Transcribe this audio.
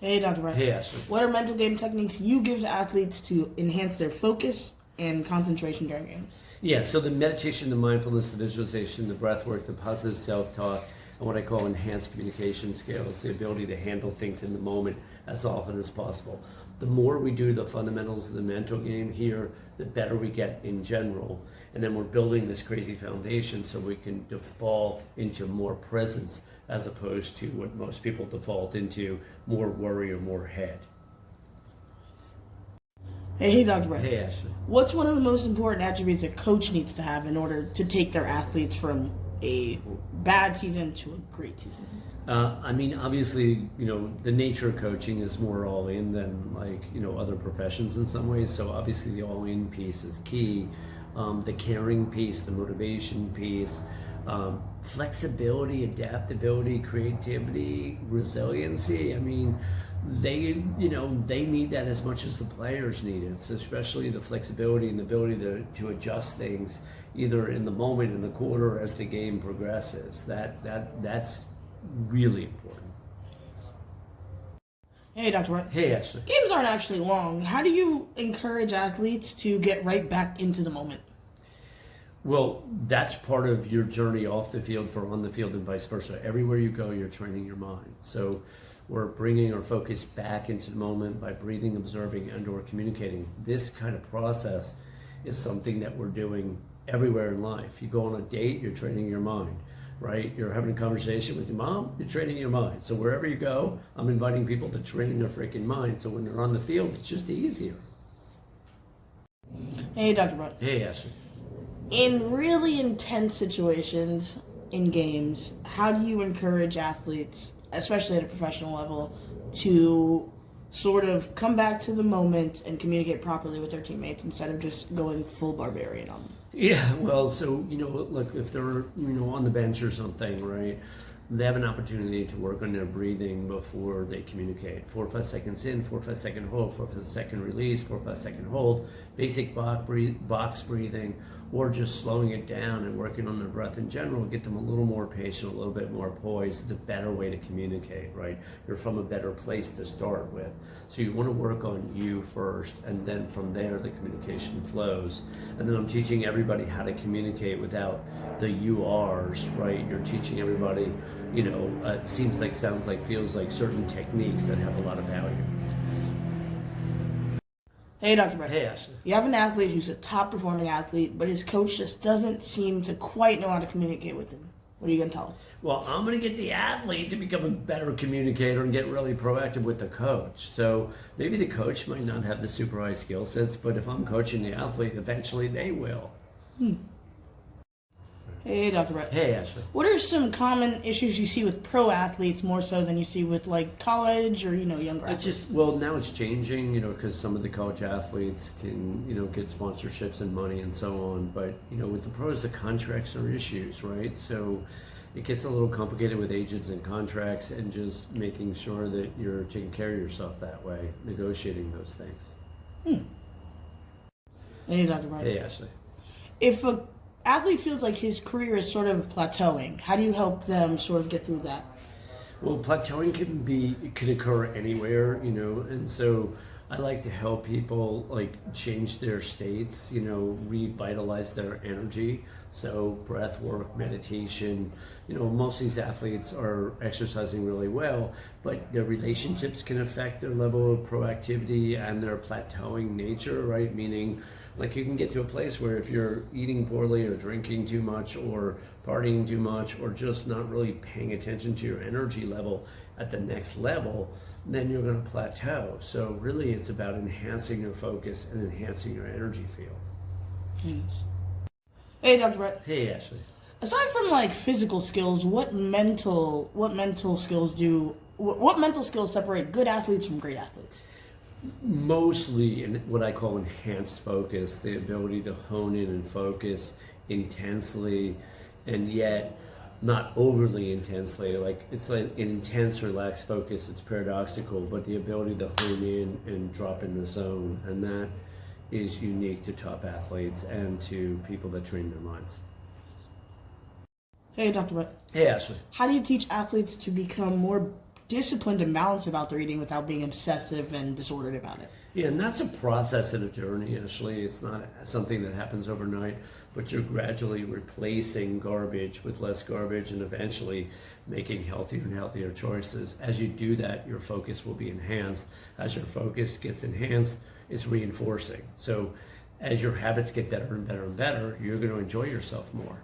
Hey, Dr. Brett. Hey, Ashley. What are mental game techniques you give to athletes to enhance their focus and concentration during games? Yeah, so the meditation, the mindfulness, the visualization, the breath work, the positive self-talk, and what I call enhanced communication skills, the ability to handle things in the moment as often as possible. The more we do the fundamentals of the mental game here, the better we get in general. And then we're building this crazy foundation so we can default into more presence as opposed to what most people default into, more worry or more head. Hey, Dr. Brett. Hey, Ashley. What's one of the most important attributes a coach needs to have in order to take their athletes from a bad season to a great season? Obviously, the nature of coaching is more all in than other professions in some ways. So obviously the all in piece is key. The caring piece, the motivation piece, flexibility, adaptability, creativity, resiliency. They need that as much as the players need it. So especially the flexibility and the ability to adjust things either in the moment, in the quarter, as the game progresses. That's really important. Hey, Dr. Brett. Hey, Ashley. Games aren't actually long. How do you encourage athletes to get right back into the moment? Well, that's part of your journey off the field for on the field and vice versa. Everywhere you go, you're training your mind. So we're bringing our focus back into the moment by breathing, observing, and or communicating. This kind of process is something that we're doing everywhere in life. You go on a date, you're training your mind, right? You're having a conversation with your mom, you're training your mind. So wherever you go, I'm inviting people to train their freaking mind. So when they're on the field, it's just easier. Hey, Dr. Brett. Hey, Ashley. In really intense situations in games, how do you encourage athletes, especially at a professional level, to sort of come back to the moment and communicate properly with their teammates instead of just going full barbarian on them? Yeah, well, so, look, if they're, on the bench or something, right, they have an opportunity to work on their breathing before they communicate. 4 or 5 seconds in, 4 or 5 second hold, 4 or 5 second release, 4 or 5 second hold, basic box breathing, or just slowing it down and working on their breath in general, get them a little more patient, a little bit more poised. It's a better way to communicate, right? You're from a better place to start with. So you want to work on you first, and then from there the communication flows. And then I'm teaching everybody how to communicate without the URs, right? You're teaching everybody, seems like, sounds like, feels like certain techniques that have a lot of value. Hey, Dr. Brett. Hey, Ashley. You have an athlete who's a top-performing athlete, but his coach just doesn't seem to quite know how to communicate with him. What are you going to tell him? Well, I'm going to get the athlete to become a better communicator and get really proactive with the coach. So maybe the coach might not have the super high skill sets, but if I'm coaching the athlete, eventually they will. Hey, Dr. Brett. Hey, Ashley. What are some common issues you see with pro athletes more so than you see with college or younger athletes? Now it's changing, because some of the college athletes can, get sponsorships and money and so on. But, with the pros, the contracts are issues, right? So it gets a little complicated with agents and contracts and just making sure that you're taking care of yourself that way, negotiating those things. Hey, Dr. Brett. Hey, Ashley. If a athlete feels like his career is sort of plateauing, how do you help them sort of get through that? Well, plateauing can occur anywhere, and so I like to help people change their states, revitalize their energy. So breath work, meditation, most of these athletes are exercising really well, but their relationships can affect their level of proactivity and their plateauing nature, right? Meaning, you can get to a place where if you're eating poorly or drinking too much or partying too much or just not really paying attention to your energy level at the next level, then you're going to plateau. So really it's about enhancing your focus and enhancing your energy field. Yes. Hey, Dr. Brett. Hey, Ashley. Aside from physical skills, what mental skills separate good athletes from great athletes? Mostly in what I call enhanced focus, the ability to hone in and focus intensely and yet not overly intensely. It's like an intense, relaxed focus. It's paradoxical, but the ability to hone in and drop in the zone, and that is unique to top athletes and to people that train their minds. Hey, Dr. Brett. Hey, Ashley. How do you teach athletes to become more disciplined and balanced about their eating without being obsessive and disordered about it. Yeah, and that's a process and a journey, Ashley. It's not something that happens overnight, but you're gradually replacing garbage with less garbage and eventually making healthier and healthier choices. As you do that, your focus will be enhanced. As your focus gets enhanced, it's reinforcing. So as your habits get better and better and better, you're going to enjoy yourself more.